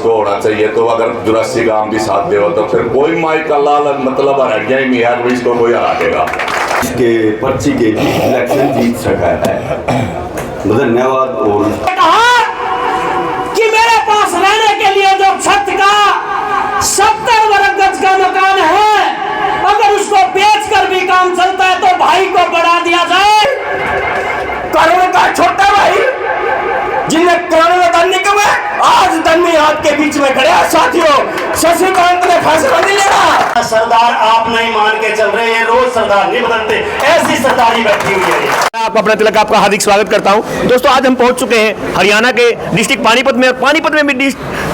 को होना चाहिए। तो अगर जुरासी गांव भी साथ दे तो फिर कोई माई का लाल मतलब हरिया ही नहीं है, इसको कोई हरा देगा। इसके पर्ची के इलेक्शन जीत सका है। धन्यवाद। और कहा कि मेरे पास रहने के लिए जो छत का 70 वर्ग गज का मकान है, अगर उसको बेचकर भी काम चलता है तो भाई को बढ़ा दिया जाए। करोड़ का छोटा भाई जिन्हें करोड़ों में धन निकले, आज धनी हाथ के बीच में खड़े हैं। साथियों, शशिकांत ने फैसला नहीं लेना। सरदार आप नहीं मान के चल रहे हैं, रोज सरदार नहीं बदलते, ऐसी सरदारी बैठी हुई है। आपका अपना तिलक, आपका हार्दिक स्वागत करता हूं। दोस्तों, आज हम पहुंच चुके हैं हरियाणा के डिस्ट्रिक्ट पानीपत में। पानीपत में भी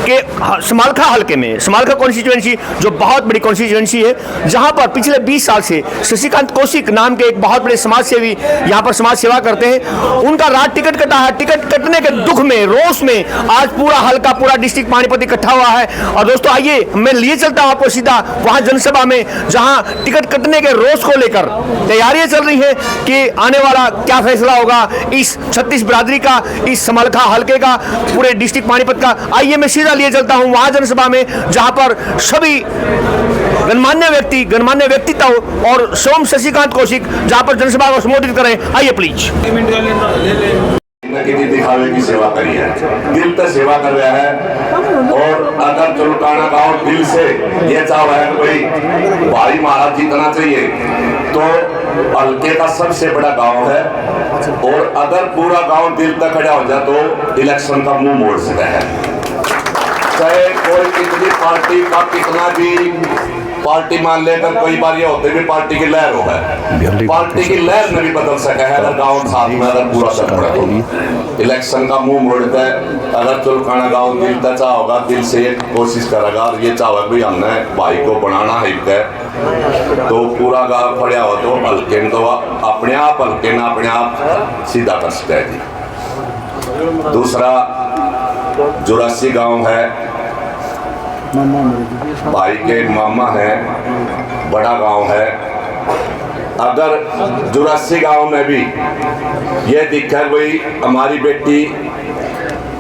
के समालखा हल्के में, समालखा कॉन्स्टिट्यूएंसी जो बहुत बड़ी कॉन्स्टिट्यूएंसी है, जहां पर पिछले 20 साल से शशिकांत कौशिक नाम के एक बहुत बड़े समाज सेवी यहां पर समाज सेवा करते हैं। उनका रात टिकट कटा है। टिकट कटने के दुख में, रोष में आज पूरा हल्का, पूरा डिस्ट्रिक्ट पानीपत इकट्ठा हुआ है। और दोस्तों, आइए मैं लिए चलता हूं आपको सीधा वहां जनसभा में, जहां टिकट कटने के रोष को लेकर तैयारियां चल रही है कि आने वाला क्या फैसला होगा इस 36 बिरादरी का, इस समालखा हल्के का, पूरे डिस्ट्रिक्ट पानीपत का। आइए मैं सीधा लिए चलता हूं वहां जनसभा में, जहां पर सभी गणमान्य व्यक्तित्व और स्वयं शशिकांत कौशिक जहां पर जनसभा को संबोधित करें। आइए प्लीज। दिखावे की सेवा करी है, दिल से सेवा कर रहा है। और अगर चुलकाना गांव दिल से ये चाह है कि भाई भाई महाराज जीतना चाहिए, तो हल्के का सबसे बड़ा गांव है। और अगर पूरा गांव दिल तक खड़ा हो जाए तो इलेक्शन का मुंह मोड़ सकता है। चाहे कोई कितनी पार्टी का कितना भी पार्टी मान लेकर, कई बार ये होते भी पार्टी की लहर हो है, पार्टी की लहर में भी बदल सका है। अगर गांव साथ में अगर पूरा सकता तो इलेक्शन का मुंह मोड़ता है। अगर चुलकाना गांव दिल तक होगा, दिल से कोशिश करेगा और ये चाहे भी हमने भाई को बनाना है, तो पूरा गांव खड़ा हो तो हल्के में तो अपने आप हल्के ना अपने आप सीधा कर सकता है जी। दूसरा जुरासी गांव है, भाई के मामा है, बड़ा गांव है। अगर जुरासी गांव में भी ये दिखा भाई हमारी बेटी,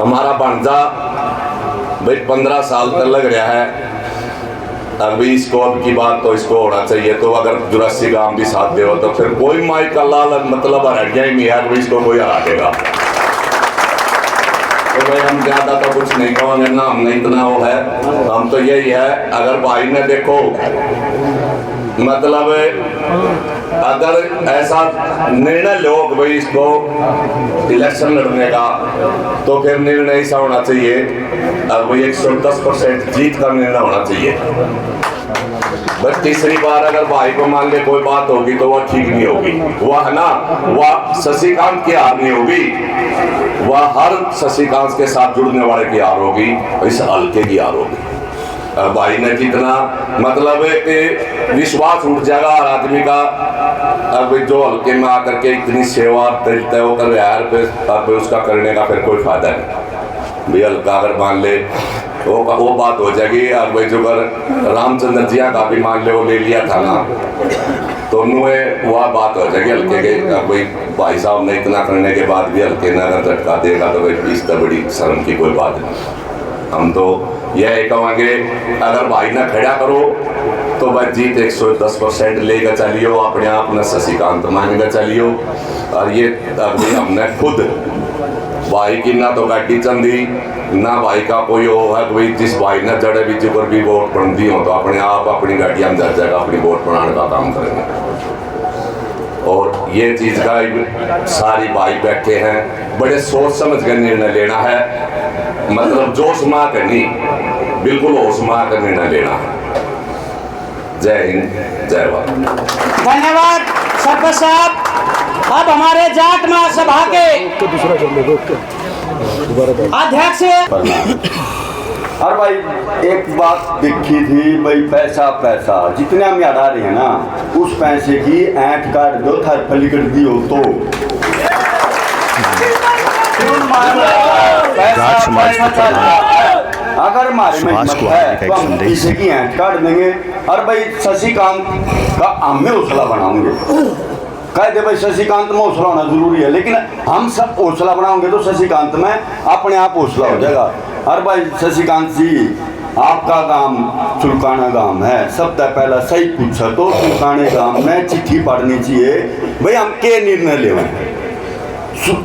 हमारा भांजा भाई 15 साल तक लग रहा है, अभी इसको अब की बात तो इसको होना चाहिए। तो अगर जुरासी गांव भी साथ दे तो फिर कोई माई का लाल मतलब हरिया ही नहीं है, इसको कोई हरा देगा। तो भाई हम ज्यादा तो कुछ नहीं कहेंगे ना, हमने इतना वो है, हम तो यही है। अगर भाई ने देखो मतलब अगर ऐसा निर्णय लो कि भाई इसको इलेक्शन लड़ने का, तो फिर निर्णय ऐसा होना चाहिए, अब भाई 110% जीत का निर्णय होना चाहिए। बस तीसरी बार अगर भाई को मान ले कोई बात होगी तो वह ठीक नहीं होगी, वह है ना, वह शशिकांत की हार नहीं होगी, वह हर शशिकांत के साथ जुड़ने वाले की हार होगी, इस हल्के की हार होगी। भाई ने जितना मतलब एक विश्वास उठ जाएगा हर आदमी का, अब जो हल्के में आकर के इतनी सेवा तय होकर यार पे उसका करने का फिर कोई फायदा नहीं। भाई हल्का अगर मान ले वो बात हो जाएगी। और भाई जो कर रामचंद्र जिया का भी मान ले वो ले लिया था ना, तो वह बात हो जाएगी हल्के के। भाई भाई साहब ने इतना करने के बाद भी हल्के ने अगर झटका देगा तो भाई इस तरह बड़ी शर्म की कोई बात नहीं। हम तो यह कहेंगे अगर भाई ना खड़ा करो तो भाई जीत 110% लेकर चलियो, अपने आप न शशिकांत मांगकर चलियो। और ये अभी हमने खुद भाई की ना तो गाड़ी चंदी ना भाई का कोई वो है, कोई जिस भाई ने जड़े बीच पर भी वोट बनती हो तो अपने आप अपनी गाड़ी हम जा जाएगा अपनी वोट बनाने का काम करेंगे। और ये चीज का सारी भाई बैठे हैं, बड़े सोच समझ कर निर्णय लेना है, मतलब जोश मार कर नहीं, बिल्कुल होश मार कर निर्णय लेना है। जय हिंद, जय भारत। धन्यवाद सरपंच साहब। अब हमारे जाट महासभा के अध्यक्ष। और भाई एक बात दिखी थी भाई, पैसा पैसा जितने हम याद आ रहे हैं ना, उस पैसे की ऐंठ काट दो था फली कर दी हो तो अगर हमारे में हिम्मत है तो हम किसी की ऐंठ काट देंगे। और भाई शशिकांत का हमें हौसला बनाओगे, कह दे भाई शशिकांत में हौसला होना जरूरी है, लेकिन हम सब हौसला बनाओगे तो शशिकांत में अपने आप हौसला हो जाएगा। और भाई शशिकांत जी, आपका गांव चुलकाना गांव है, सबसे पहला सही पूछा तो चुलकाने गांव में चिट्ठी पढ़नी चाहिए भाई हम के निर्णय ले।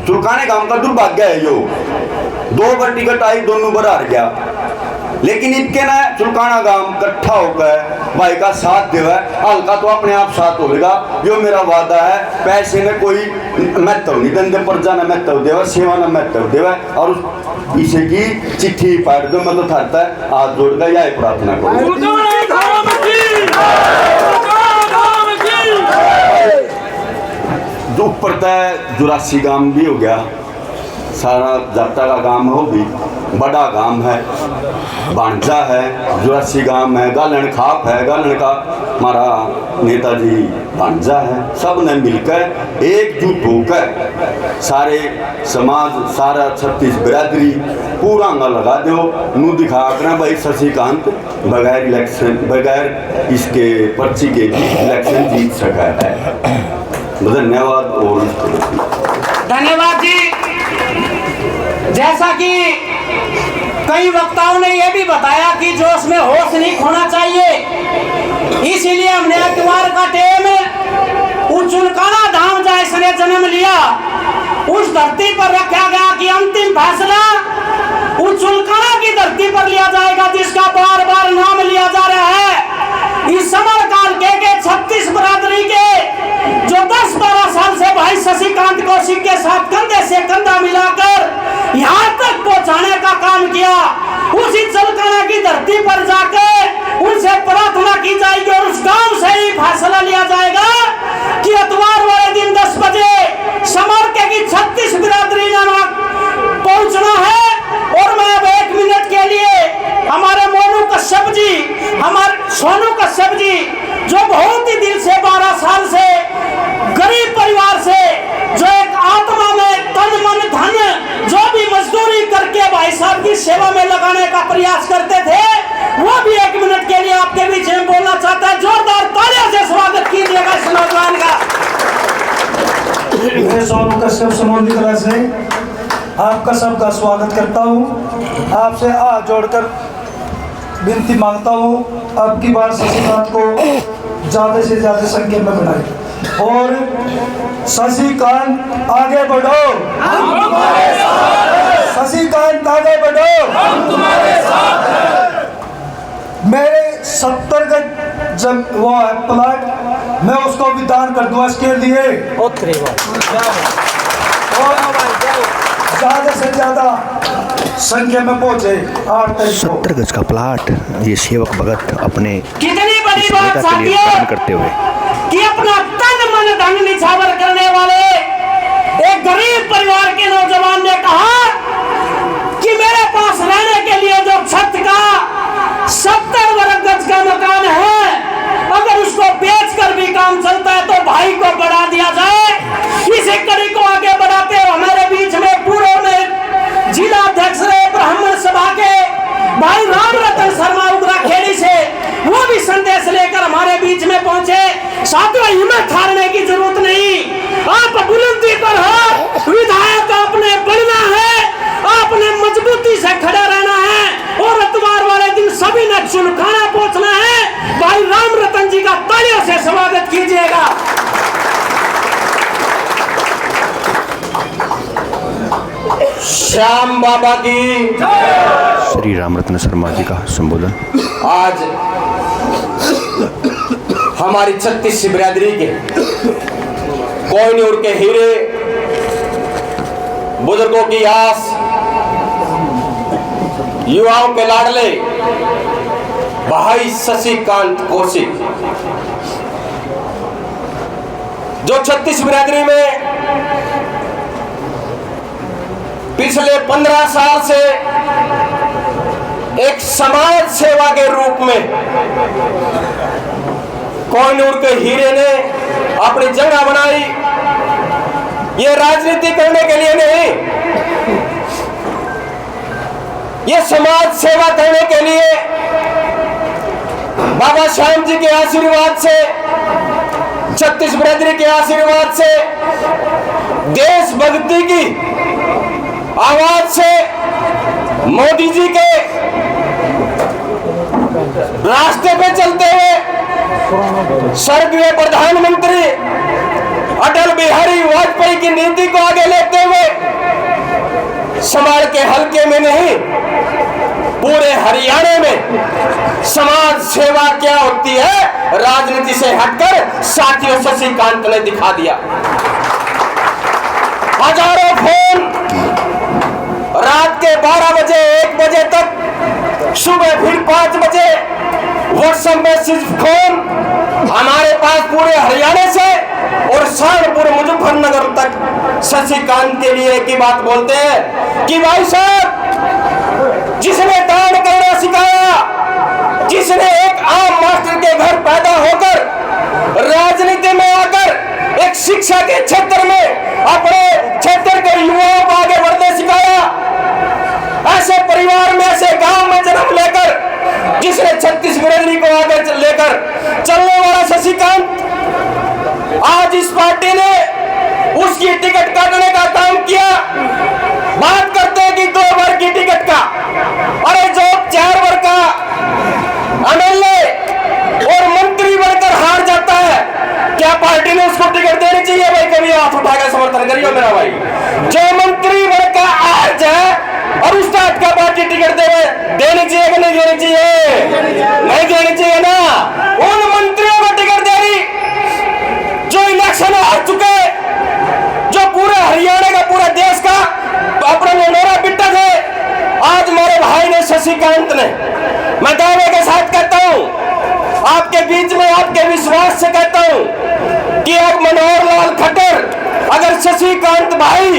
चुलकाने गांव का दुर्भाग्य है यो, 2 बार टिकट आई, दोनों बार हार गया, लेकिन इनके ना चुलकाना गांव इकट्ठा होकर भाई का साथ देवा, हल्का तो अपने आप साथ होगा। जो मेरा वादा है, पैसे ने कोई महत्व नहीं, धंधे पर जाना महत्व देवा, सेवा ना महत्व देवा, और इसे की चिट्ठी पाड़ दो। मैं तो थारता है हाथ जोड़कर यही प्रार्थना करूँ। जो ऊपर तय 84 गांव भी हो गया, सारा जाता का गांव हो भी बड़ा गांव है, बांजा है, 84 गांव है, गालन खाप है, गालन का हमारा नेताजी बांजा है। सब ने मिलकर एकजुट होकर सारे समाज, सारा 36 बिरादरी पूरा अंगा लगा दो, नू दिखा कर भाई शशिकांत बगैर इलेक्शन, बगैर इसके पर्ची के इलेक्शन जीत सका है। धन्यवाद। और धन्यवाद जी। जैसा कि कई वक्ताओं ने यह भी बताया कि जोश में होश नहीं खोना चाहिए, इसीलिए हमने अखबार का टेम उस चुलकाना धाम जहाँ इसने जन्म लिया उस धरती पर रखा गया कि अंतिम फैसला उस चुलकाना की धरती पर लिया जाएगा, जिसका बार बार नाम लिया जा रहा है। इस समरकाल के 36 बरादरी के जो 10-12 साल से भाई शशिकांत कौशिक के साथ कंधे से कंधा मिलाकर यहाँ तक पहुँचाने का काम किया, उसी चुलकाना की धरती पर जाकर उनसे प्रार्थना की जाएगी और उस गांव से ही फैसला लिया जाएगा कि इतवार वाले दिन 10 बजे समरके की 36 बिरादरी पहुंचना है। और मैं अब 1 मिनट के लिए हमारे मोनू कश्यप जी, हमारे सोनू कश्यप जी, जो बहुत ही दिल से 12 साल से गरीब परिवार से, जो एक आत्मा में तन मन धन जो भी मजदूरी करके भाई साहब की सेवा में लगाने का प्रयास करते थे, वो भी 1 मिनट के लिए आपके बीच में बोलना चाहता है। जोरदार तालियों से स्वागत कीजिएगा इस नौजवान का। मैं सोनू कश्यप समोली कला से आपका सबका स्वागत करता हूँ। आपसे हाथ जोड़कर विनती मांगता हूँ, अब की बार शशिकांत को ज़्यादा से ज़्यादा संख्या में बनाए और शशिकांत आगे बढ़ो, हम तुम्हारे साथ। शशिकांत आगे बढ़ो, हम तुम्हारे साथ। मेरे 70 गज जब वो है प्लाट, मैं उसको विदान कर दूँ इसके लिए, ज़्यादा से ज़्यादा संख्या में पहुंचे। 70 गज का प्लाट ये सेवक भगत अपने कितनी बड़ी बात के लिए दान करते हुए कि अपना तन मन धन निछावर करने वाले एक गरीब परिवार के नौजवान ने कहा कि मेरे पास रहने के लिए जो छत का 70 वर्ग गज का मकान है, अगर उसको बेचकर भी काम चलता है तो भाई को बढ़ा दिया जाए। इसी कड़ी को आगे बढ़ाते हुए हमारे बीच में पूर्व में जिला अध्यक्ष ब्राह्मण सभा के भाई राम रतन शर्मा उगरा खेड़ी से वो भी संदेश लेकर हमारे बीच में पहुंचे। साथियों, हिम्मत हारने की जरूरत नहीं, आप बुलंदी पर हो, विधायक आपने बढ़ना है, आपने मजबूती से खड़ा रहना है और इतवार वाले दिन सभी ने चुलकाना पहुंचना है। भाई राम रतन जी का तालियों से स्वागत कीजिएगा। श्याम बाबा की श्री राम रत्न शर्मा जी का संबोधन। आज हमारी 36 बिरादरी के कोहिनूर के हीरे, बुजुर्गों की आस, युवाओं के लाडले भाई शशिकांत कौशिक, जो 36 बिरादरी में पिछले 15 साल से एक समाज सेवा के रूप में कोहिनूर के हीरे ने अपनी जगह बनाई। ये राजनीति करने के लिए नहीं, ये समाज सेवा करने के लिए बाबा श्याम जी के आशीर्वाद से, 36 बिरादरी के आशीर्वाद से, देशभक्ति की आवाज से मोदी जी के रास्ते पे चलते हुए स्वर्गीय प्रधानमंत्री अटल बिहारी वाजपेयी की नीति को आगे लेते हुए समाज के हल्के में नहीं, पूरे हरियाणा में समाज सेवा क्या होती है राजनीति से हटकर साथियों शशिकांत ने दिखा दिया। हजारों फोन रात के 12 बजे 1 बजे तक, सुबह फिर 5 बजे व्हाट्सएप मैसेज फोन हमारे पास पूरे हरियाणा से और सहारनपुर मुजफ्फरनगर तक शशिकांत के लिए एक ही बात बोलते हैं कि भाई साहब, जिसने दान करना सिखाया, जिसने एक आम मास्टर के घर पैदा होकर राजनीति में आकर एक शिक्षा के क्षेत्र में अपने क्षेत्र के युवाओं को आगे बढ़ने सिखाया, ऐसे परिवार में ऐसे गांव में जन्म लेकर जिसने 36 बिरादरी को आगे लेकर चलने वाला शशिकांत, आज इस पार्टी ने उसकी टिकट काटने का काम किया। बात करते हैं कि 2 बार की टिकट का, अरे जो 4 बार का एमएलए और मंत्री बनकर हार जाता है, क्या पार्टी ने उसको टिकट देनी चाहिए? भाई कभी हाथ उठाकर समर्थन करिए मेरा भाई। जो मंत्री बनकर हार जाए और उसका अटका पार्टी टिकट देनी चाहिए कि नहीं देनी चाहिए? नहीं देनी चाहिए ना। उन मंत्रियों को टिकट देनी जो इलेक्शन हार चुके, जो पूरे हरियाणा का पूरा देश का अपना नोरा बिट्टा थे। आज मेरे भाई ने शशिकांत ने, मैं दावे के साथ कहता हूं, आपके बीच में आपके विश्वास से कहता हूं कि अब मनोहर लाल खट्टर अगर शशिकांत भाई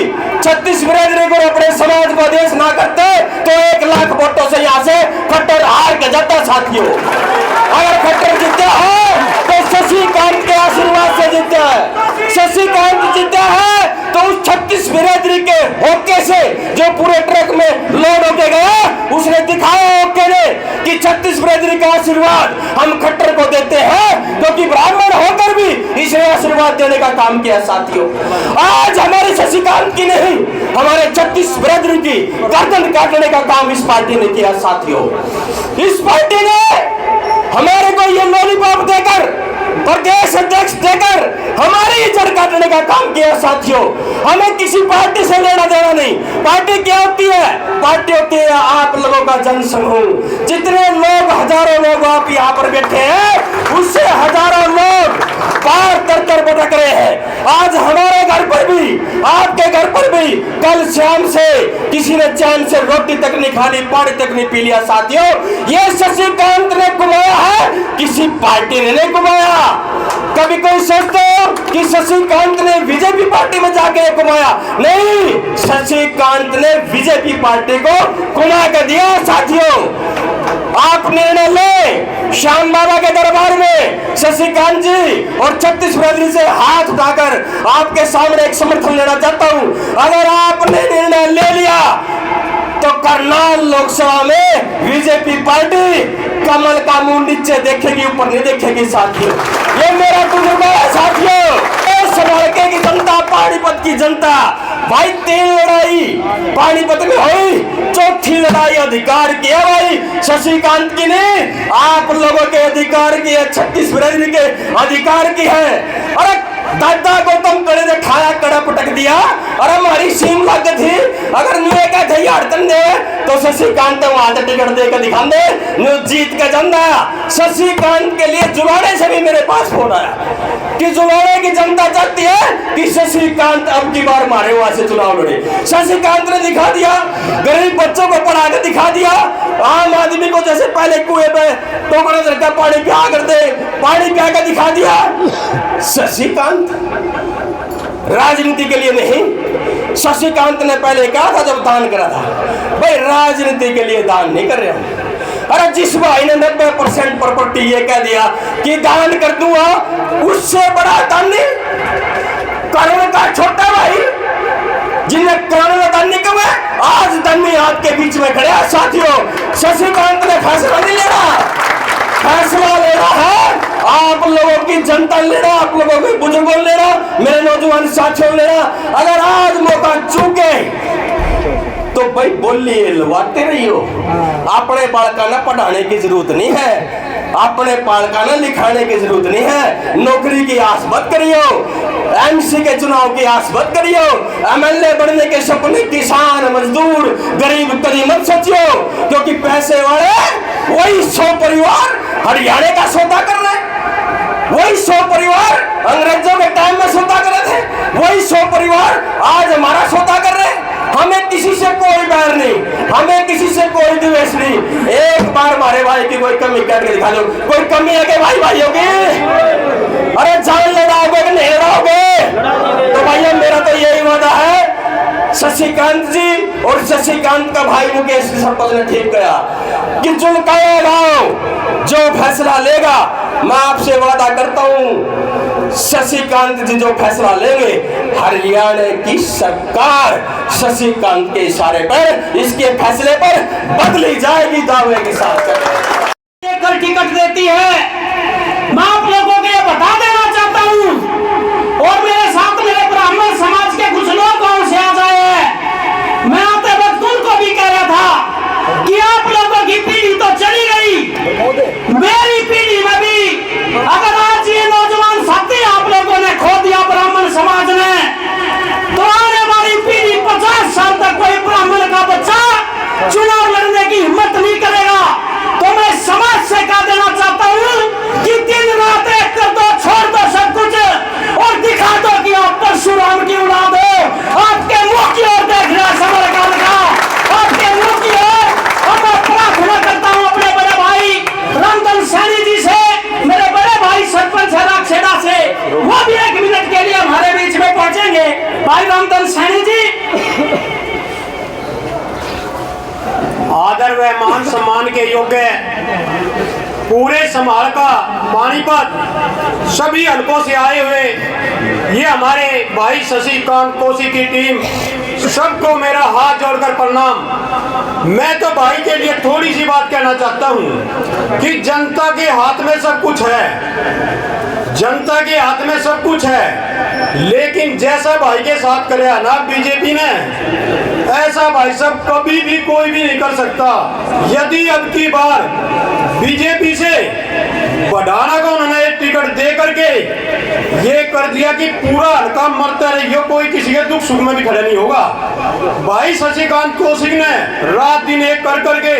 36 बिरादरी को अपने समाज को आदेश ना करते तो 1 लाख वोटों से यहाँ से खट्टर हार के जाता साथियों। अगर खट्टर जीता है तो शशिकांत के आशीर्वाद से जीता है। शशिकांत जीता है तो उस 36 बिरादरी के होके से जो पूरे ट्रक में लोड होके गया, उसने दिखाया होके ने कि 36 बिरादरी का आशीर्वाद हम खट्टर को देते हैं, क्योंकि ब्राह्मण होकर भी इसने आशीर्वाद देने का काम किया साथियों। आज हमारे शशिकांत की नहीं, हमारे 36 बिरादरी की गर्दन काटने का काम इस पार्टी ने किया साथियों। इस पार्टी ने हमारे को ये लॉलीपॉप देकर, प्रदेश अध्यक्ष देकर हमारी इज्जत काटने का काम किया साथियों। हमें किसी पार्टी से लेना देना नहीं। पार्टी क्या होती है? पार्टी होती है आप लोगों का जनसमूह। जितने लोग, हजारों लोग आप यहाँ पर बैठे हैं, उससे हजारों लोग पार तर भटक रहे हैं। आज हमारे घर पर भी, आपके घर पर भी कल शाम से किसी ने चैन से रोटी तक नहीं खाली, पानी तक नहीं पी लिया साथियों। ये शशिकांत ने घुमाया है, किसी पार्टी ने नहीं घुमाया। कभी कोई सोचते हो कि शशिकांत ने बीजेपी पार्टी में जाके घुमाया? नहीं, शशिकांत ने बीजेपी पार्टी को घुमा के दिया साथियों। आप निर्णय ले, श्याम बाबा के दरबार में शशिकांत जी और 36 बिरादरी से हाथ उठाकर आपके सामने एक समर्थन लेना चाहता हूं। अगर आपने निर्णय ले लिया तो करनाल लोकसभा में बीजेपी पार्टी कमल का मुंह नीचे देखेगी, ऊपर नहीं देखेगी साथियों। ये मेरा तजुर्बा है साथियों। की जनता, पानीपत की जनता, भाई 3 लड़ाई पानीपत में हुई, 4थी लड़ाई अधिकार की है भाई शशिकांत की नहीं, आप लोगों के अधिकार की है, 36 बिरादरी के अधिकार की है। अरे दादा गौतम कड़े ने खाया, कड़ा पटक दिया, और हमारी सीम लग थी। अगर न्यू का थे हड़तन दे तो शशिकांत वहां से टिकट देकर दिखा दे, न्यू जीत के जनता। शशिकांत के लिए जुलाने से भी मेरे पास फोन आया कि जुलाने की जनता चाहती है कि शशिकांत अब की बार मारे वहां से चुनाव लड़े। शशिकांत ने दिखा दिया, गरीब बच्चों को पढ़ा के दिखा दिया, आम आदमी को जैसे पहले कुएं पे टोकरा धरकर पानी पिया करते, पानी पिया के दिखा दिया। शशिकांत राजनीति के लिए नहीं, शशिकांत ने पहले कहा था जब दान करा था, भाई राजनीति के लिए दान नहीं कर रहे हम। अरे जिस भाई ने 90% प्रॉपर्टी ये कह दिया कि दान कर दूंगा, उससे बड़ा दान नहीं, करोड़ का छोटा भाई जिन्हें करोड़ का दान नहीं कमा, आज दानी आपके बीच में खड़े हैं साथियों। शशिकांत ने फैसला नहीं लेना, फैसला लेना है आप लोगों की जनता लेना, आप लोगों के बुजुर्गों लेना, मेरे नौजवान साथियों लेना। अगर आज मौका चूके तो तो भाई बोलिए लवाते रही हो। अपने बालका ना पढ़ाने की जरूरत नहीं है, अपने बालका ना लिखाने की जरूरत नहीं है। नौकरी की आस मत करियो, एमसी के चुनाव की आस मत करियो, एमएलए बनने के सपने किसान मजदूर गरीब कभी मत सोचियो, क्योंकि पैसे वाले वही 100 परिवार हरियाणा का सौदा कर रहे हैं, वही 100 परिवार अंग्रेजों के टाइम में सौदा कर रहे थे, वही 100 परिवार आज हमारा सौदा कर रहे हैं। हमें किसी से कोई बैर नहीं, हमें किसी से कोई द्वेष नहीं। एक बार हमारे भाई की कोई कमी करके दिखा दो, कोई कमी है कि भाइयों की? अरे जान लड़ाओगे कि नहीं लड़ाओगे? तो भैया मेरा तो यही वादा है, शशिकांत जी और शशिकांत का भाई मुकेश सरपंच ने ठीक किया कि चुनकाया गांव जो फैसला लेगा, मैं आपसे वादा करता हूं शशिकांत जी जो फैसला लेंगे, हरियाणा की सरकार शशिकांत के इशारे पर इसके फैसले पर बदली जाएगी, दावे के साथ लेकर टिकट देती है। मैं आप लोगों को ये बता देना चाहता हूं, और मेरे साथ मेरे ब्राह्मण समाज के कुछ लोग गांव से आ जाए हैं। मैं आते वक्त उनको भी कह रहा था कि आप लोगों की पीढ़ी तो चली गई, मेरी पीढ़ी में भी अगर आज ये नौजवान साथी आप लोगों ने खो दिया ब्राह्मण समाज ने, तो आने वाली पीढ़ी 50 साल तक कोई ब्राह्मण का बच्चा चुनाव लड़ने की हिम्मत नहीं करेगा। तो मैं समाज से कह देना चाहता हूँ कि दिन रात एक कर दो, छोड़ दो सब कुछ और दिखा दो कि आप परशुराम की औलाद हो। आपके मुंह की ओर देख रहा समरकाल का, आपके मुंह की ओर। और मैं प्रार्थना करता हूँ अपने बड़े भाई रामधन सैनी जी से, मेरे बड़े भाई सरपंच है राक्षेड़ा से, वो भी 1 मिनट के लिए हमारे बीच में पहुंचेंगे। भाई रामधन सैनी जी, आदर व मान सम्मान के योग्य पूरे संभाल का पानीपत सभी हलकों से आए हुए ये हमारे भाई शशिकांत कोसी की टीम, सबको मेरा हाथ जोड़कर प्रणाम। मैं तो भाई के लिए थोड़ी सी बात कहना चाहता हूँ कि जनता के हाथ में सब कुछ है, जनता के हाथ में सब कुछ है, लेकिन जैसा भाई के साथ करे ना बीजेपी ने, ऐसा भाई सब कभी भी कोई भी नहीं कर सकता। यदि अब की बार बीजेपी से बढ़ाना का उन्होंने टिकट दे करके ये कर दिया कि पूरा हल्का मरता रहियो, कोई किसी के दुख सुख में भी खड़ा नहीं होगा। भाई शशिकांत कौशिक ने रात दिन एक कर करके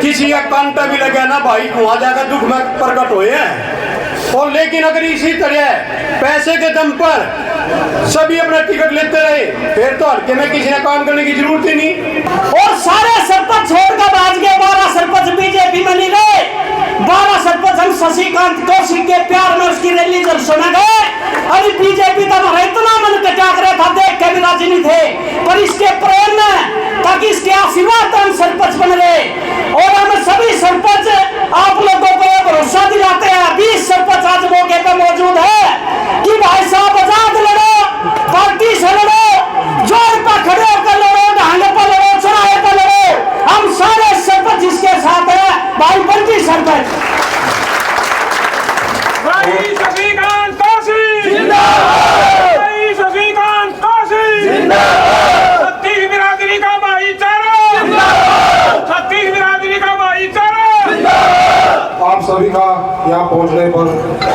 किसी का कांटा भी लगा ना भाई वहां जाकर दुख में प्रकट हुए हैं। और लेकिन अगर इसी तरह पैसे के दम पर सभी अपना टिकट लेते रहे, फिर तो हल्के में किसी ने काम करने की जरूरत ही नहीं। और सारे सरपंच छोड़कर आज के 12 सरपंच बीजेपी में नहीं गए, 12 सरपंच हम शशिकांत कौशिक के प्यार में उसकी रैली जब सुना गए। अभी बीजेपी तो हमारा इतना मन कटाक रहा था, देख के भी राजी नहीं थे, पर इसके प्रेम में ताकि इसके आशीर्वाद हम सरपंच बन गए। और हम सभी सरपंच आप लोगों को भरोसा दिलाते हैं, 20 सरपंच आज मौके पे मौजूद है कि भाई साहब आजाद लड़ो, पार्टी से लड़ो, जोर पर खड़े होकर लड़ो, ढांगे पर लड़ो, चौराहे पर लड़ो। हम सारे सरपंच इसके साथ हैं, भाई बल्कि सरपंच भाई शशिकांत कौशिक जिंदाबाद, भाई शशिकांत कौशिक जिंदाबाद, छत्तीस बिरादरी का भाईचारा जिंदाबाद, छत्तीस बिरादरी का भाईचारा जिंदाबाद। आप सभी का यहाँ पहुँचने पर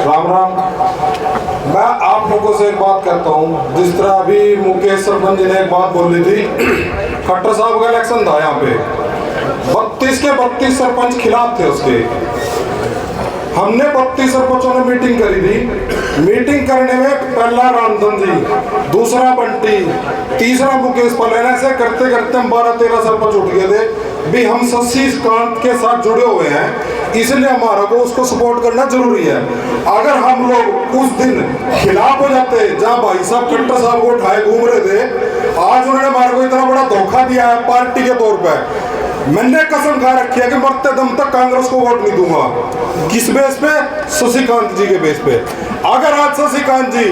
राम राम। मैं आप लोगों से एक बात कहता हूँ, जिस तरह अभी मुकेश सरपंच जी ने एक बात बोली थी, खट्टर साहब का इलेक्शन था यहाँ पे, 32 के 32 सरपंच खिलाफ थे उसके। हमने 32 सरपंचों ने मीटिंग करी थी। मीटिंग करने में पहला रामधन जी, दूसरा बंटी, तीसरा मुकेश पलेन, ऐसे करते करते हम 12-13 सरपंच उठ गए थे भी। हम शशिकांत के साथ जुड़े हुए हैं, इसलिए हमारा को उसको सपोर्ट करना जरूरी है। अगर हम लोग उस दिन खिलाफ हो जाते, जहाँ भाई साहब खट्टर साहब को उठाए घूम रहे थे, आज उन्होंने हमारे को इतना बड़ा धोखा दिया है पार्टी के तौर पर। मैंने कसम खा रखी है कि मरते दम तक कांग्रेस को वोट नहीं दूंगा। किस बेस पे? शशिकांत जी के बेस पे। अगर आज शशिकांत जी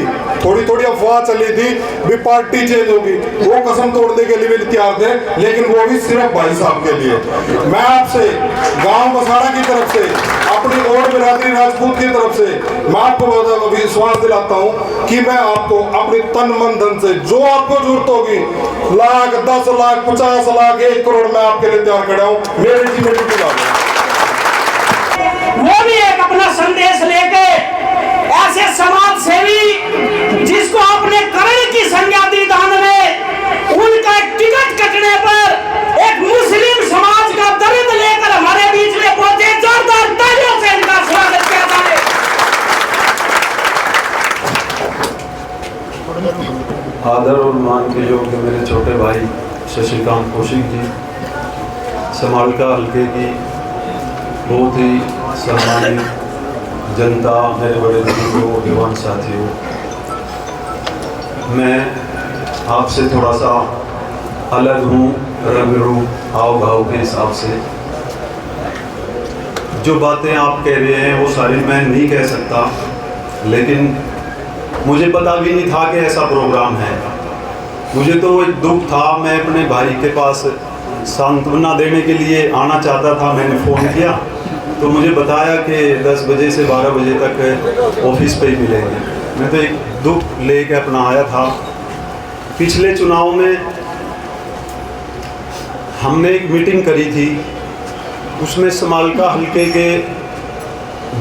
थोड़ी अफवाह चली थी भी पार्टी चेंज होगी, वो कसम तोड़ने के लिए भी तैयार थे, लेकिन वो भी सिर्फ भाई साहब के लिए। मैं आपसे गांव बसाड़ा की तरफ से अपनी और बिरादरी राजपूत की तरफ से मैं आपको विश्वास दिलाता हूँ कि मैं आपको अपनी तन मन धन से जो आपको जरूरत होगी, लाख 10 लाख 50 लाख 1 करोड़ मैं आपके लिए तैयार खड़ा हूँ। मेरी जिम्मेदारी दिला वो भी एक अपना संदेश लेके ऐसे समाज सेवी जिसको आपने करण की संज्ञा दी दान में, उनका टिकट कटने पर एक मुस्लिम समाज का दर्द लेकर हमारे बीच में पहुंचे। जोरदार तालियों से इनका स्वागत किया जाए। आदर और मान के योग्य मेरे छोटे भाई शशिकांत कौशिक जी, समालका हल्के की बहुत ही सम्मानित जनता, मेरे बड़े बुजुर्गों, युवान साथियों, मैं आपसे थोड़ा सा अलग हूँ रंग रूप हाव भाव के हिसाब से। जो बातें आप कह रहे हैं वो सारी मैं नहीं कह सकता, लेकिन मुझे पता भी नहीं था कि ऐसा प्रोग्राम है। मुझे तो एक दुख था, मैं अपने भाई के पास सांत्वना देने के लिए आना चाहता था। मैंने फ़ोन किया तो मुझे बताया कि 10 बजे से 12 बजे तक ऑफिस पे ही मिलेंगे। मैं तो एक दुख लेके अपना आया था। पिछले चुनाव में हमने एक मीटिंग करी थी, उसमें समालका हल्के के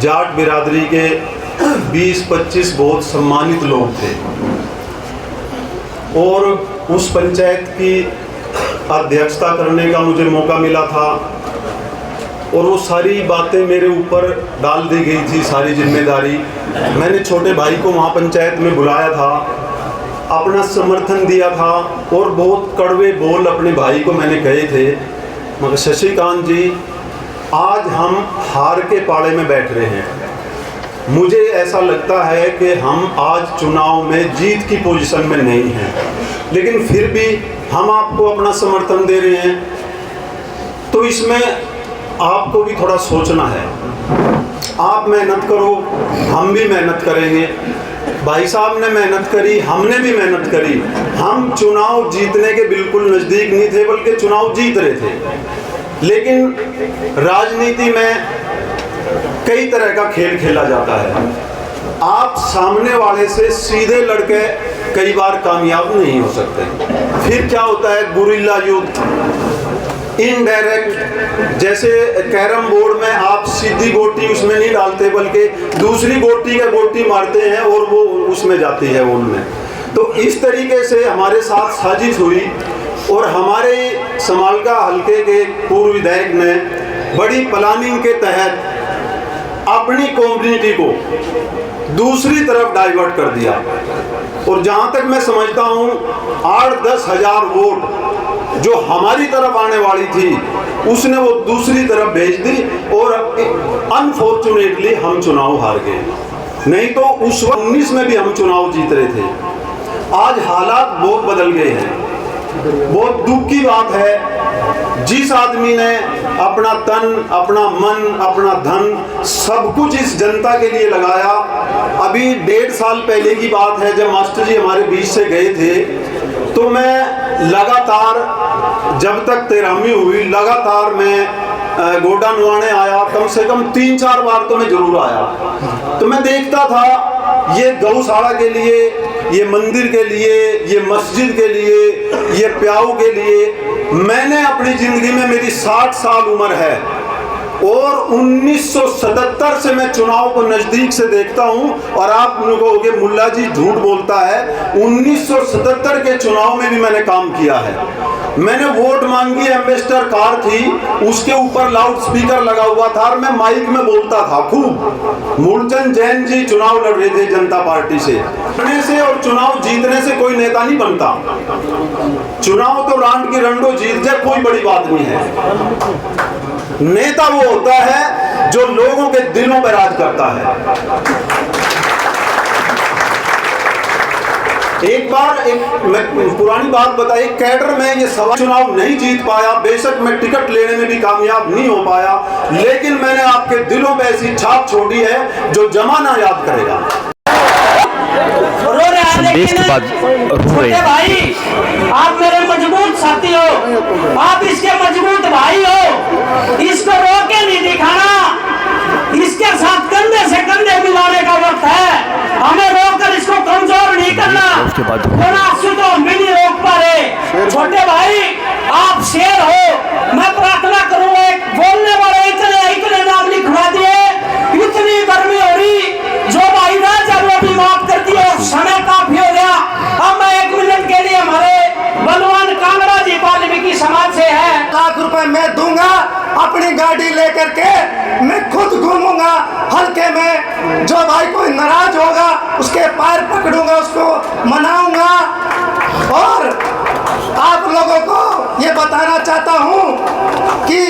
जाट बिरादरी के 20-25 बहुत सम्मानित लोग थे और उस पंचायत की अध्यक्षता करने का मुझे मौका मिला था और वो सारी बातें मेरे ऊपर डाल दी गई थी, सारी जिम्मेदारी। मैंने छोटे भाई को वहाँ पंचायत में बुलाया था, अपना समर्थन दिया था और बहुत कड़वे बोल अपने भाई को मैंने कहे थे। मगर शशिकांत जी, आज हम हार के पाड़े में बैठ रहे हैं। मुझे ऐसा लगता है कि हम आज चुनाव में जीत की पोजीशन में नहीं हैं, लेकिन फिर भी हम आपको अपना समर्थन दे रहे हैं, तो इसमें आपको भी थोड़ा सोचना है। आप मेहनत करो, हम भी मेहनत करेंगे। भाई साहब ने मेहनत करी, हमने भी मेहनत करी। हम चुनाव जीतने के बिल्कुल नज़दीक नहीं थे, बल्कि चुनाव जीत रहे थे। लेकिन राजनीति में कई तरह का खेल खेला जाता है। आप सामने वाले से सीधे लड़के कई बार कामयाब नहीं हो सकते। फिर क्या होता है, गुरिल्ला युद्ध, इनडायरेक्ट। जैसे कैरम बोर्ड में आप सीधी गोटी उसमें नहीं डालते, बल्कि दूसरी गोटी का गोटी मारते हैं और वो उसमें जाती है उनमें। तो इस तरीके से हमारे साथ साजिश हुई और हमारे समालका हल्के के पूर्व विधायक ने बड़ी प्लानिंग के तहत अपनी कम्युनिटी को दूसरी तरफ डाइवर्ट कर दिया। और जहाँ तक मैं समझता हूँ 8-10 हज़ार वोट जो हमारी तरफ आने वाली थी, उसने वो दूसरी तरफ भेज दी और अनफॉर्चुनेटली हम चुनाव हार गए। नहीं तो उस वक्त 19 में भी हम चुनाव जीत रहे थे। आज हालात बहुत बदल गए हैं। बहुत दुख की बात है, जिस आदमी ने अपना तन, अपना मन, अपना धन सब कुछ इस जनता के लिए लगाया। अभी 1.5 साल पहले की बात है, जब मास्टर जी हमारे बीच से गए थे, तो मैं लगातार, जब तक 13वीं हुई, लगातार मैं गोडा नुआने आया। कम से कम 3-4 बार तो मैं जरूर आया। तो मैं देखता था ये गौशाला के लिए, ये मंदिर के लिए, ये मस्जिद के लिए, ये प्याऊ के लिए मैंने अपनी ज़िंदगी में, मेरी 60 साल उम्र है और 1977 से मैं चुनाव को नज़दीक से देखता हूं। और आप कहोगे मुल्ला जी झूठ बोलता है, 1977 के चुनाव में भी मैंने काम किया है। मैंने वोट मांगी, एम्बेसडर कार थी, उसके ऊपर लाउड स्पीकर लगा हुआ था और मैं माइक में बोलता था खूब। मूलचंद जैन जी चुनाव लड़ रहे थे जनता पार्टी से। से और चुनाव जीतने से कोई नेता नहीं बनता। चुनाव तो रांड की रंडो जीत जाए, कोई बड़ी बात नहीं है। नेता वो होता है जो लोगों के दिलों पर राज करता है। एक बार मैं पुरानी बात बताई, कैडर में ये सवाल, चुनाव नहीं जीत पाया, बेशक मैं टिकट लेने में भी कामयाब नहीं हो पाया, लेकिन मैंने आपके दिलों पे ऐसी छाप छोड़ी है जो जमाना याद करेगा। संदेश के बाद छोटे भाई, आप मेरे मजबूत साथी हो, आप इसके मजबूत भाई हो। इसको रोके नहीं दिखाना, इसके में जो भाई कोई नाराज होगा उसके पैर पकड़ूंगा, उसको मनाऊंगा। और आप लोगों को ये बताना चाहता हूँ कि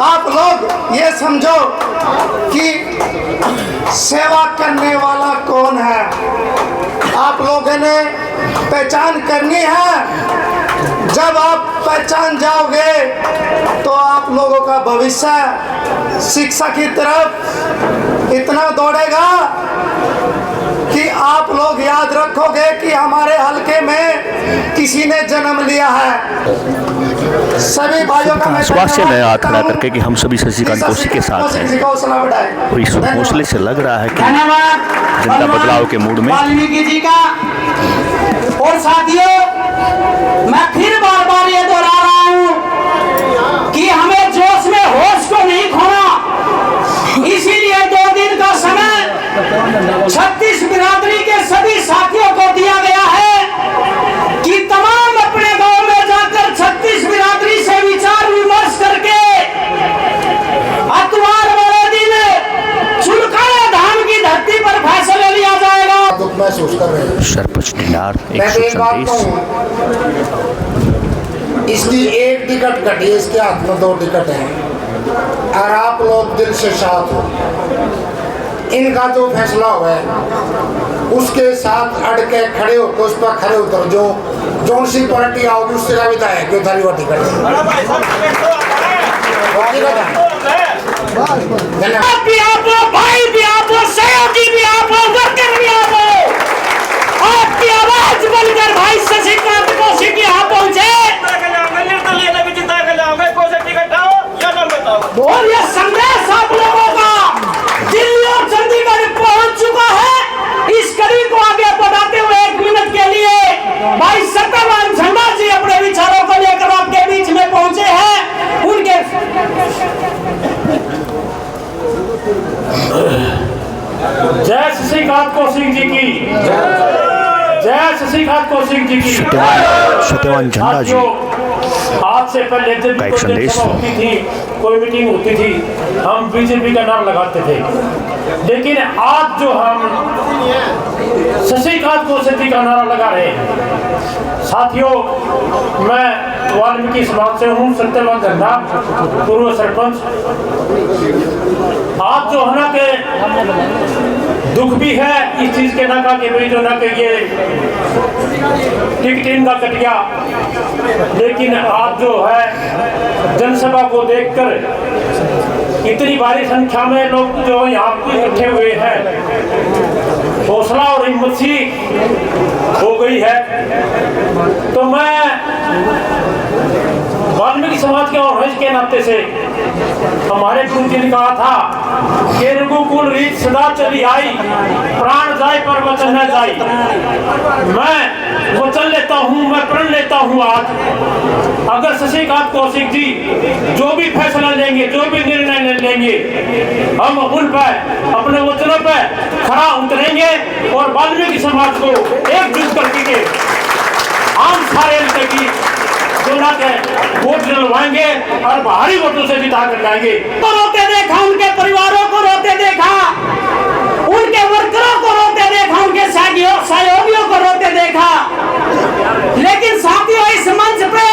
आप लोग ये समझो कि सेवा करने वाला कौन है। आप लोगों ने पहचान करनी है। जब आप पहचान जाओगे तो आप लोगों का भविष्य शिक्षा की तरफ इतना दौड़ेगा कि आप लोग याद रखोगे कि हमारे हलके में किसी ने जन्म लिया है। सभी भाइयों का मैं सुभाष से मैं हाथ खड़ा करके कि हम सभी शशिकांत कोसी के साथ हैं और इस हौसले से लग रहा है कि जनता बदलाव के मूड में। वाल्मीकि जी का। और साथियों, मैं फिर बार बार ये दोहरा रहा हूँ कि हमें जोश में होश को नहीं खोना। इसीलिए 2 दिन का समय 36 बिरादरी के सभी साथियों को दिया गया है कि तमाम अपने गांव में जाकर 36 बिरादरी से विचार विमर्श करके अतवार वाले दिन चुलकाया धाम की धरती पर फैसला लिया जाएगा। दुख महसूस कर रहे हैं। सरपंच डिनार मैं एक एक बात संदेश। कहूं, इसकी 1 टिकट कटी है, इसके हाथ में 2 टिकट हैं और आप लोग दिल से साथ हो। इनका जो फैसला हुआ है उसके साथ अड़ के खड़े होकर उस पर खड़े उतर जो जोन सी पार्टी आओगी उससे का विधायक क्यों थारी वो टिकट भी आप हो, भाई भी आप हो, सहयोगी भी आप हो, वर्कर भी आप हो। आपकी आवाज बनकर भाई शशिकांत कोसी की यहाँ पहुँचे और ये संदेश आप लोगों का दिल्ली और चंडीगढ़ पहुँच चुका है। इस कड़ी को आगे बढ़ाते हुए 1 मिनट के लिए भाई सत्यवान झंडा जी अपने विचारों को लेकर आपके बीच में पहुँचे हैं। उनके जय शशिकांत कौशिक जी की जय शशिकांत कौशिक जी की। सत्यवान झंडा जी आज से पहले जब का एक कोई संदेश जनसभा होती थी, कोई मीटिंग होती थी, हम बीजेपी का नारा लगाते थे। लेकिन आज जो हम शशिकांत कौशिक जी का नारा लगा रहे हैं, साथियों, मैं वाल्मीकि समाज से हूँ, सत्यवान झंडा, पूर्व सरपंच। आज जो है ना के दुख भी है इस चीज के ना का कि भाई जो ना कि ये टिकट इनका कट गया। लेकिन आज जो है जनसभा को देखकर इतनी भारी संख्या में लोग जो यहाँ इकट्ठे हुए हैं, हौसला और हिम्मत सी हो गई है। तो मैं वाल्मीकि समाज के और के नाते से हमारे गुरु जी ने कहा था कि रघुकुल रीत सदा चली आई, प्राण जाए पर वचन न जाए। मैं वचन लेता हूँ, मैं प्रण लेता हूँ। आज अगर शशिकांत कौशिक जी जो भी फैसला लेंगे, जो भी निर्णय लेंगे, हम उन पर अपने वचनों पर खरा उतरेंगे और वाल्मीकि समाज को एकजुट करके आम सारे की वोट दिलवाएंगे और भारी वोटों से जिता कर लाएंगे। तो रोते देखा, उनके परिवारों को रोते देखा, उनके वर्करों को रोते देखा, उनके सहयोगियों को रोते देखा। लेकिन साथियों, इस मंच पे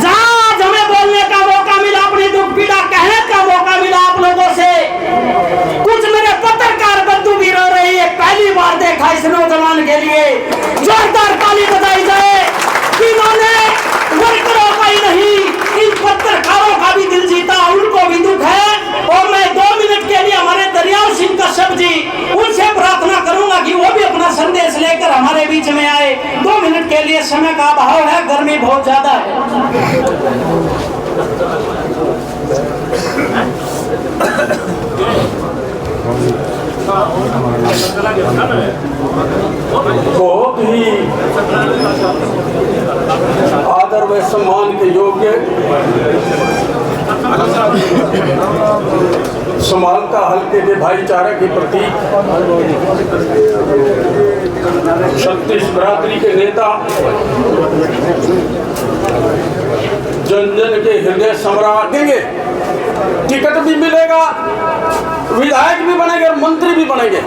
जहां हमें बोलने का मौका मिला, अपनी दुख पीड़ा कहने का मौका मिला आप लोगों से, कुछ मेरे पत्रकार बंधु भी रो रही है। पहली बार देखा इस नौजवान के लिए जोरदार ताली बजाई जाए, इन्होंने वर्करों का ही नहीं, इन पत्रकारों का भी दिल जीता, उनको भी दुख है। और मैं 2 मिनट के लिए हमारे दरियाव सिंह कश्यप जी, उनसे प्रार्थना करूंगा कि वो भी अपना संदेश लेकर हमारे बीच में आए। 2 मिनट के लिए समय का अभाव है, गर्मी बहुत ज्यादा है। बहुत ही आदर व सम्मान के योग्य समालका हल्के के भाईचारा के प्रतीक 36 बिरादरी के नेता, जन जन के हृदय सम्राट देंगे, टिकट भी मिलेगा, विधायक भी बनेंगे और मंत्री भी बनेंगे।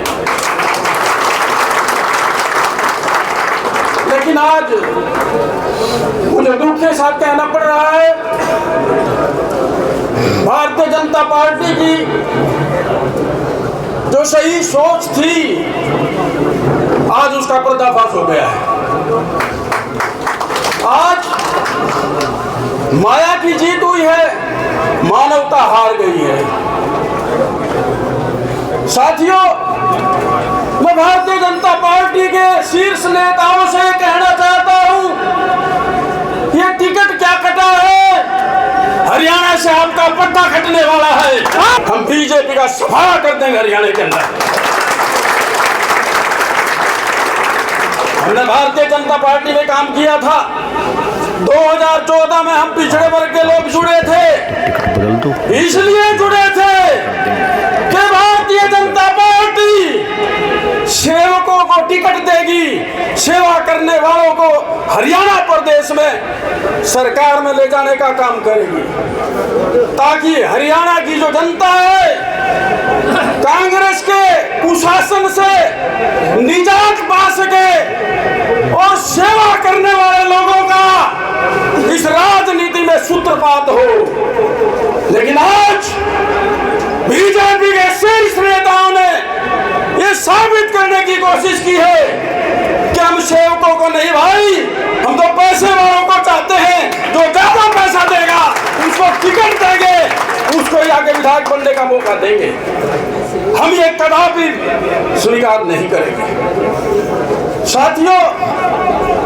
लेकिन आज मुझे दुख के साथ कहना पड़ रहा है, भारतीय जनता पार्टी की जो सही सोच थी आज उसका पर्दाफाश हो गया है। आज माया की जीत हुई है, मानवता हार गई है। साथियों, मैं भारतीय जनता पार्टी के शीर्ष नेताओं से कहना चाहता हूं, ये टिकट क्या कटा है, हरियाणा से आपका पट्टा कटने वाला है। हम बीजेपी का सफाया कर देंगे हरियाणा के अंदर। हमने भारतीय जनता पार्टी में काम किया था। 2014 में हम पिछड़े वर्ग के लोग जुड़े थे, इसलिए जुड़े थे कि भारतीय जनता पार्टी सेवकों को टिकट देगी, सेवा करने वालों को हरियाणा प्रदेश में सरकार में ले जाने का काम करेगी, ताकि हरियाणा की जो जनता है कांग्रेस के कुशासन से निजात पा सके और सेवा करने वाले लोगों का इस राजनीति में सूत्रपात हो। लेकिन आज बीजेपी के शीर्ष नेताओं ने ये साबित करने की कोशिश की है कि हम सेवकों को नहीं भाई, हम तो पैसे वालों को चाहते हैं, जो ज्यादा पैसा देगा उसको टिकट देंगे, उसको ही आगे विधायक बनने का मौका देंगे। हम ये कदापि स्वीकार नहीं करेंगे। साथियों,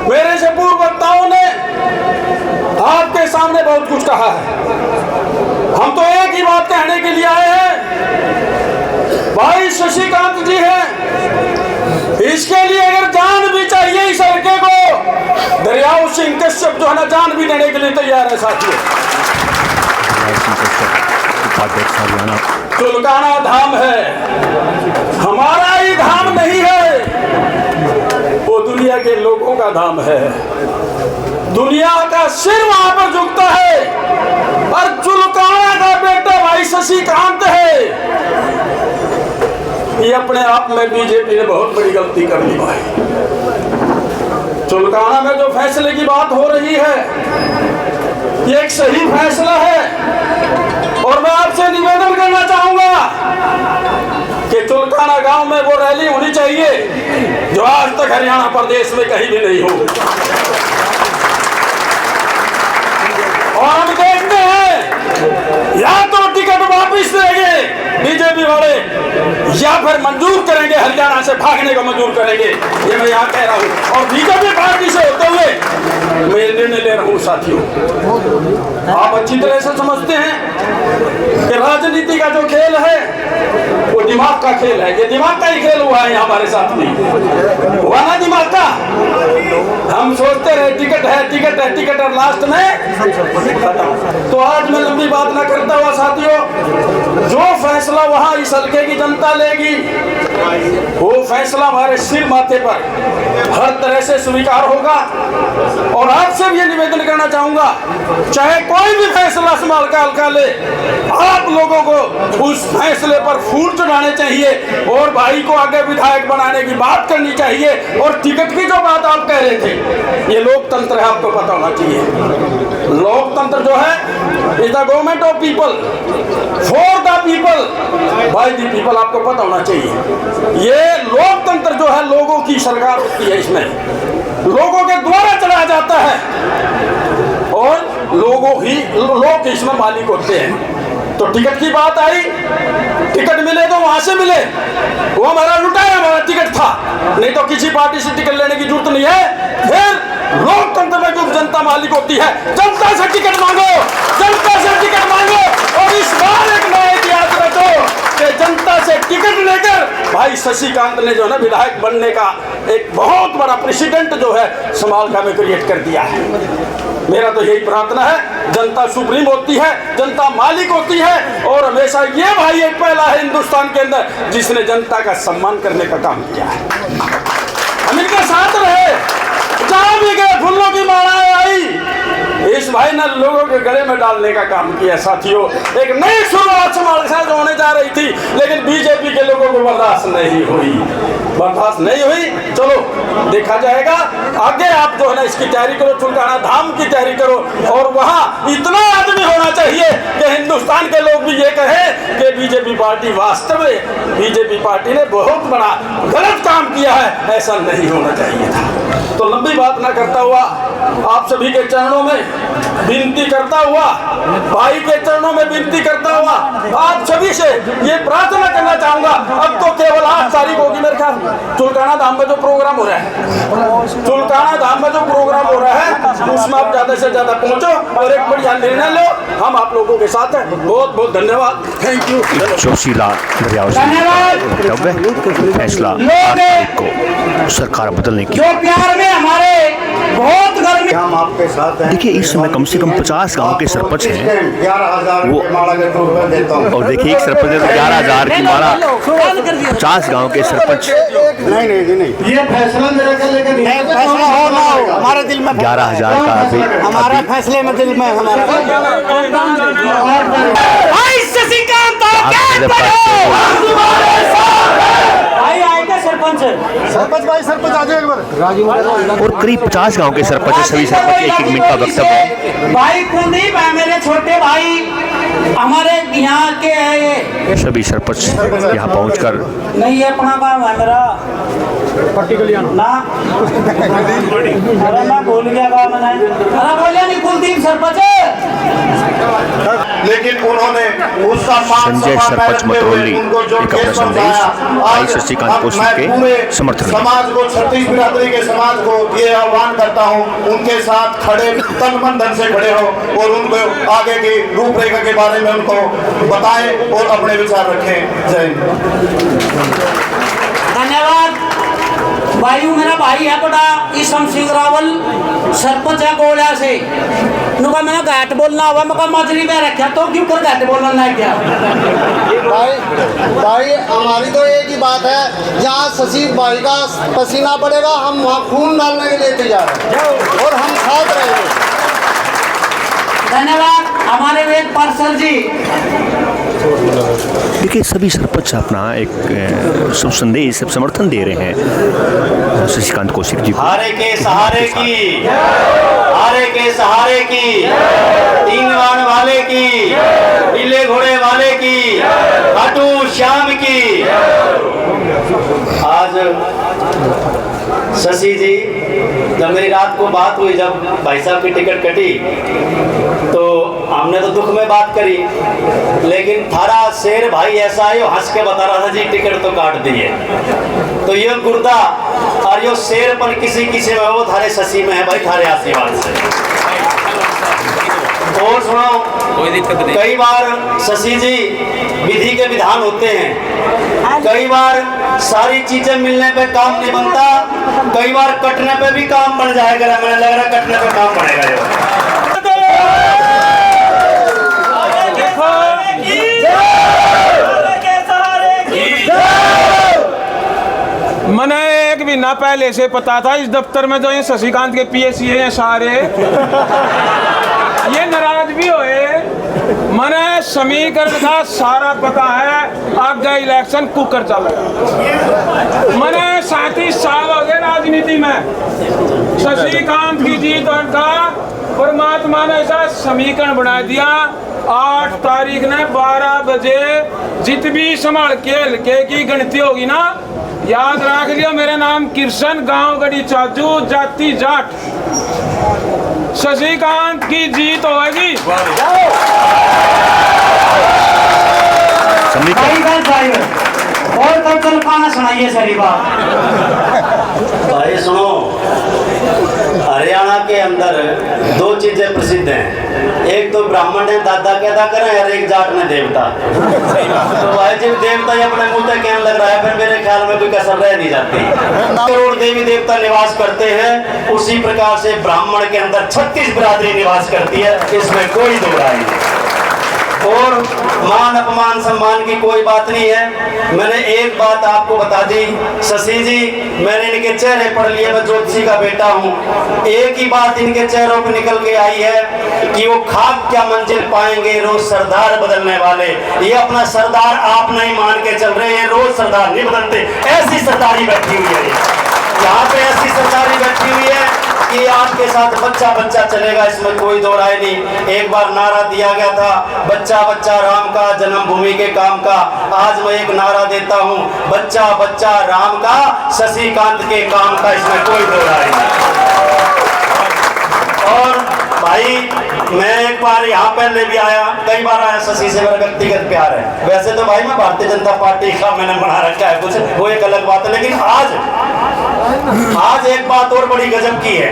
मेरे से पूर्व वक्ताओं ने आपके सामने बहुत कुछ कहा है। हम तो एक ही बात कहने के लिए आए हैं, भाई शशिकांत जी हैं, इसके लिए अगर जान भी चाहिए इस लड़के को, दरियाव सिंह कश्यप जो है ना जान भी देने के लिए तैयार है। साथियों, तुलकाना धाम है, हमारा ही धाम नहीं है, वो दुनिया के लोगों का धाम है। दुनिया का सिर वहां पर झुकता है और तुलकाना का बेटा भाई शशिकांत है। ये अपने आप में बीजेपी ने बहुत बड़ी गलती कर ली भाई। तुलकाना में जो फैसले की बात हो रही है, ये एक सही फैसला है और मैं आपसे निवेदन करना चाहूंगा कि तुलकाना गांव में वो रैली होनी चाहिए जो आज तक हरियाणा प्रदेश में कहीं भी नहीं हो। और हम देखते हैं या तो टिकट वापिस देंगे बीजेपी वाले या फिर मंजूर करेंगे, हरियाणा से भागने को मंजूर करेंगे। ये मैं यहाँ कह रहा हूँ और बीजेपी पार्टी से होते हुए मैं निर्णय ले रहा हूँ। साथियों, आप अच्छी तरह से समझते हैं कि राजनीति का जो खेल है वो दिमाग का खेल है। ये दिमाग का ही खेल हुआ है हमारे साथ भी, हुआ ना दिमाग का। हम सोचते रहे टिकट है टिकट है टिकट और लास्ट में। तो आज मैं लंबी बात ना करता हुआ साथियों, जो फैसला वहां इस हल्के की जनता लेगी वो फैसला हमारे सिर माथे पर हर तरह से स्वीकार होगा। और आपसे भी ये निवेदन करना चाहूंगा, चाहे कोई भी फैसला संभाल का हल्का ले, आप लोगों को उस फैसले पर फूल चढ़ाने चाहिए और भाई को आगे विधायक बनाने की बात करनी चाहिए। और टिकट की जो बात आप कह रहे थे, ये लोकतंत्र है, आपको पता होना चाहिए। लोकतंत्र जो है is the government of people for the people by the people, आपको पता होना चाहिए। ये लोकतंत्र जो है लोगों की सरकार होती है, इसमें लोगों के द्वारा चलाया जाता है और लोग इसमें मालिक होते हैं। तो टिकट की बात आई, टिकट मिले तो वहां से मिले, वो हमारा लुटाया हमारा टिकट था, नहीं तो किसी पार्टी से टिकट लेने की जरूरत नहीं है। फिर लोकतंत्र में जो जनता मालिक होती है, जनता से टिकट मांगो, जनता से टिकट मांगो। और इस बार एक नया इतिहास रचो कि जनता से टिकट लेकर भाई शशिकांत ने जो है ना विधायक बनने का एक बहुत बड़ा प्रेसिडेंट जो है समालखा में क्रिएट कर दिया है। मेरा तो यही प्रार्थना है, जनता सुप्रीम होती है, जनता मालिक होती है और हमेशा ये भाई एक पहला है हिंदुस्तान के अंदर जिसने जनता का सम्मान करने का काम किया है। हम इनके साथ रहे, जहां भी गए फूलों की मालाएं आई, इस भाई ने लोगों के गले में डालने का काम किया। साथियों, एक नई शुरुआत समाज जो होने जा रही थी, लेकिन बीजेपी के लोगों को बर्दाश्त नहीं हुई। चलो देखा जाएगा आगे। आप जो है ना इसकी तैयारी करो, चुलकाना धाम की तैयारी करो, और वहाँ इतना आदमी होना चाहिए कि हिंदुस्तान के लोग भी ये कहें कि बीजेपी पार्टी वास्तव में बीजेपी पार्टी ने बहुत बड़ा गलत काम किया है। ऐसा नहीं होना चाहिए था। तो लंबी बात ना करता हुआ आप सभी के चरणों में विनती करता हुआ, भाई के चरणों में विनती करता हुआ आप सभी से ये प्रार्थना करना चाहूंगा। अब तो केवल 8 तारीख होगी मेरे ख्याल, चुलकाना धाम में जो प्रोग्राम हो रहा है, चुलकाना धाम में जो प्रोग्राम हो रहा है उसमें आप ज्यादा से ज्यादा पहुंचो और एक बढ़िया निर्णय लो। हम आप लोगों के साथ हैं। बहुत बहुत धन्यवाद। Thank you. जोशीला फैसला को सरकार बदलने की। जो प्यार में हमारे बहुत गर्मी, हम आपके साथ हैं। देखिए इस समय कम से कम 50 गांव के सरपंच हैं। 11,000 वो माला के तौर पर देता हूँ। और देखिए एक सरपंच ने 11,000 की माला, 50 गांव के सरपंच। नहीं, ये फैसला मेरे को लेकर नहीं, फैसला हो ना हो हमारे दिल में 11,000 का अभी हमारा फैसले में दिल में हमारा सरपंच भाई, सरपंच आ जाओ एक बार। और करीब 50 गांव के सरपंच हैं। सभी सरपंच 1-1 मिनट का वक्तव्य है। भाई कुलदीप है मेरे छोटे भाई, हमारे यहाँ के है ये। सभी सरपंच यहाँ पहुंचकर नहीं, ये अपना काम है मेरा ना। अरे मैं भूल गया काम मैंने। अरे बोलिए नहीं, कुलदीप सरपंच लेकिन उन्होंने उसका संजय सरपंच मतरौली एक अपना संदेश भाई शशिकांत कौशिक के समर्थन में। समाज को, छत्तीस बिरादरी के समाज को ये आह्वान करता हूँ, उनके साथ खड़े तन मन धन से खड़े हो और उनको आगे की रूपरेखा के बारे में उनको बताएं और अपने विचार रखें। जय हिंद। धन्यवाद। वायु मेरा भाई है बड़ा ईसम सिंह रावल, सरपंच है गोलिया से। नुका मैंने घाट बोलना हुआ, मैं मजरी में रखा तो क्यों कर घाट बोलना है क्या? भाई हमारी तो एक ही बात है, जहाँ शशि भाई का पसीना पड़ेगा हम वहाँ खून डालने के लिए तैयार हैं और हम साथ रहेंगे। धन्यवाद हमारे वेद पार्षद जी। देखिए सभी सरपंच अपना एक शुभ संदेश, सब समर्थन दे रहे हैं शशिकांत कौशिक जी को। हारे के सहारे की, हारे के सहारे की, 3 बाण वाले की, नीले घोड़े वाले की, खाटू श्याम की। आज शशि जी, जब मेरी रात को बात हुई, जब भाई साहब की टिकट कटी, तो हमने तो दुख में बात करी, लेकिन थारा शेर भाई ऐसा है, हंस के बता रहा था जी टिकट तो काट दी है। तो ये गुर्दा और ये शेरपन किसी किसी में वो थारे शशि में है भाई, थारे आशीर्वाद से। और सुनो, कोई दिक्कत नहीं। कई बार शशि जी विधि के विधान होते हैं, कई बार सारी चीजें मिलने पे काम नहीं बनता, कई बार कटने पे भी काम बन जाएगा। मुझे लग रहा है कटने पे काम बनेगा। मैंने एक महीना पहले से पता था इस दफ्तर में जो ये शशिकांत के पीएससी हैं सारे ये नाराज भी हुए। मैंने समीकरण का सारा पता है, आगे इलेक्शन कुकर चलेगा। मैंने 37 साल हो गए राजनीति में, शशिकांत की जीत का परमात्मा ने ऐसा समीकरण बना दिया। 8 तारीख ने 12 बजे जितनी संभाल के की गिनती होगी ना, याद रख लियो मेरा नाम कृष्ण, गांव गड़ी चाचू, जाति जाट। शशिकांत की जीत होगी। और कब चल पाना सुनाइए सारी बात। भाई सुनो, हरियाणा के अंदर 2 चीजें प्रसिद्ध हैं। एक तो ब्राह्मण ने दादा कहता करें और एक जाट ने देवता। तो भाई जी देवता ही अपने मुंह तक कहने लग रहा है, फिर मेरे ख्याल में कोई कसर रह नहीं जाती। करोड़ देवी देवता निवास करते हैं, उसी प्रकार से ब्राह्मण के अंदर 36 बिरादरी निवास करती है, इसमें कोई दो राय नहीं। और मान अपमान सम्मान की कोई बात नहीं है। मैंने एक बात आपको बता दी शशि जी, मैंने इनके चेहरे पढ़ लिए, मैं ज्योतिषी का बेटा हूँ। एक ही बात इनके चेहरों पर निकल के आई है कि वो खाक क्या मंजिल पाएंगे रोज सरदार बदलने वाले। ये अपना सरदार आप नहीं मान के चल रहे हैं, रोज सरदार नहीं बदलते। ऐसी सरदारी बैठी हुई है, यहाँ पे ऐसी सरदारी बैठी हुई है कि आपके साथ बच्चा बच्चा चलेगा, इसमें कोई दो राय नहीं। एक बार नारा दिया गया था, बच्चा बच्चा राम का, जन्मभूमि के काम का। आज मैं एक नारा देता हूँ, बच्चा बच्चा राम का, शशिकांत के काम का, इसमें कोई दो राय नहीं। और भाई मैं एक बार यहाँ पहले भी आया, कई बार आया, शशि से मेरा व्यक्तिगत प्यार है। वैसे तो भाई मैं भारतीय जनता पार्टी का मैंने बना रखा है कुछ, वो एक अलग बात है। लेकिन आज एक बात और बड़ी गजब की है,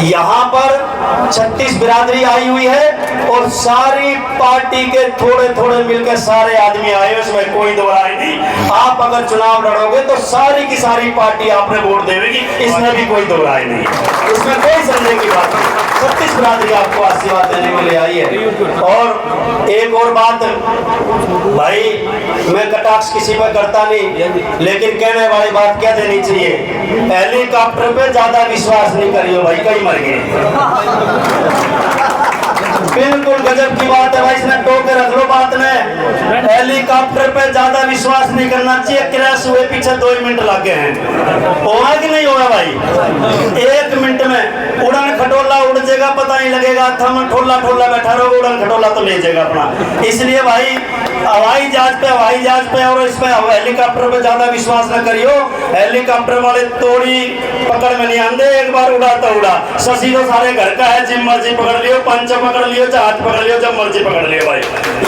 यहाँ पर 36 बिरादरी आई हुई है और सारी पार्टी के थोड़े थोड़े मिलकर सारे आदमी आए, उसमें कोई दो राय नहीं। आप अगर चुनाव लड़ोगे तो सारी की सारी पार्टी आपने वोट देगी, इसमें भी कोई दो राय नहीं, इसमें कोई संदेह की बात नहीं। 36 बिरादरी आपको आशीर्वाद देने के लिए आई है। और एक और बात भाई, मैं कटाक्ष किसी पर करता नहीं, लेकिन कहने वाली बात क्या देनी चाहिए, हेलीकॉप्टर पे ज्यादा विश्वास नहीं करियो भाई, कई मर गए। बिल्कुल गजब की बात है भाई, इसने टोक के रख लो बात में। हेलीकॉप्टर पे ज्यादा विश्वास नहीं करना चाहिए। क्रैश हुए पीछे 2 मिनट लग गए हैं, होगा कि नहीं होगा भाई? 1 मिनट में उड़न खटोला उड़ जाएगा, पता नहीं लगेगा। थम ठोला ठोला बैठा रहोगे, उड़न खटोला तो ले जाएगा अपना। इसलिए भाई हवाई जहाज पे और इस पे हेलीकॉप्टर पे ज्यादा विश्वास न करियो। हेलीकॉप्टर वाले तोड़ी पकड़ में नहीं आंदे, एक बार उड़ा तो उड़ा। शशि तो सारे घर का है, जिम मर्जी पकड़ लियो, पंच पकड़ लियो, जहाज पकड़ लियो, जब मर्जी पकड़ लियो भाई।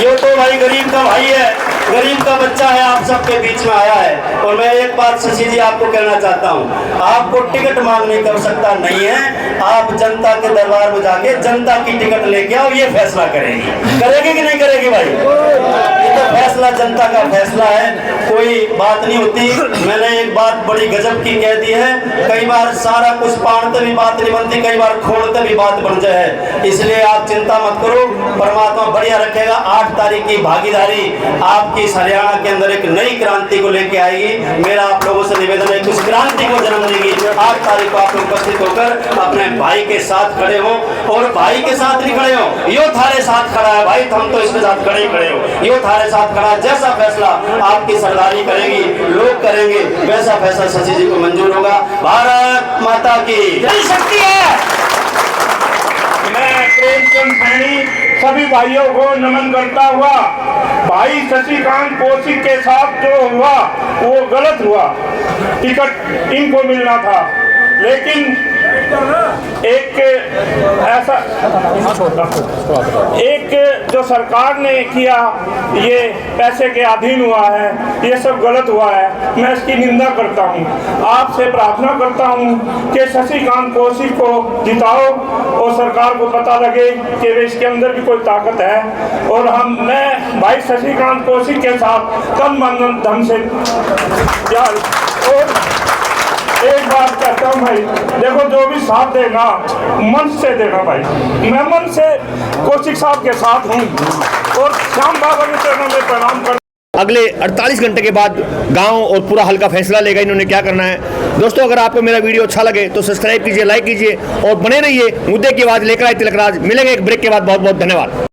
ये तो भाई गरीब का भाई है, गरीब का बच्चा है, आप सबके बीच में आया है। और मैं एक बात शशि जी आपको कहना चाहता हूँ, आपको टिकट मांगने की आवश्यकता नहीं है। आप जनता के दरबार में जाके जनता की टिकट लेके आओ, ये फैसला करेगी कि नहीं करेगी भाई? ये तो फैसला जनता का फैसला है, कोई बात नहीं होती। मैंने एक बात बड़ी गजब की कह दी है, कई बार सारा कुछ पाड़ते भी बात नहीं बनती, कई बार खोलते भी बात बन जाए। इसलिए आप चिंता मत करो, परमात्मा बढ़िया रखेगा। 8 तारीख की भागीदारी आपकी हरियाणा के अंदर एक नई क्रांति को लेके आएगी। मेरा आप लोगों से निवेदन है, कुछ क्रांति को जन्म देगी। 8 तारीख को आप लोग उपस्थित होकर अपने भाई के साथ खड़े हो, और भाई के साथ नहीं खड़े हो, यो थारे साथ खड़ा है भाई, हम तो इसके साथ खड़े ही खड़े हो। यो थारे साथ खड़ा, जैसा फैसला आपकी सरदारी करेगी, लोग करेंगे, वैसा फैसला शशि जी को मंजूर होगा। भारत माता की जय शक्ति है। मैं प्रेमचंद सैनी सभी भाइयों को नमन करता हुआ, भाई शशिकांत कौशिक के साथ जो हुआ वो गलत हुआ। टिकट इनको मिलना था, लेकिन एक जो सरकार ने किया, ये पैसे के अधीन हुआ है, ये सब गलत हुआ है। मैं इसकी निंदा करता हूँ। आपसे प्रार्थना करता हूँ कि शशिकांत कौशिक को जिताओ और सरकार को पता लगे कि इसके अंदर भी कोई ताकत है। और मैं भाई शशिकांत कौशिक के साथ तन मन धन से और एक बात कहता हूँ भाई, देखो जो भी साथ देना मन से देना भाई। मैं मन से कौशिक साहब के साथ हूँ और श्याम बाबा के चरणों में प्रणाम कर। अगले 48 घंटे के बाद गांव और पूरा हल्का फैसला लेगा इन्होंने क्या करना है। दोस्तों, अगर आपको मेरा वीडियो अच्छा लगे तो सब्सक्राइब कीजिए, लाइक कीजिए और बने रहिए। मुद्दे की आवाज़ लेकर आए तिलक राज। मिलेंगे एक ब्रेक के बाद। बहुत बहुत धन्यवाद।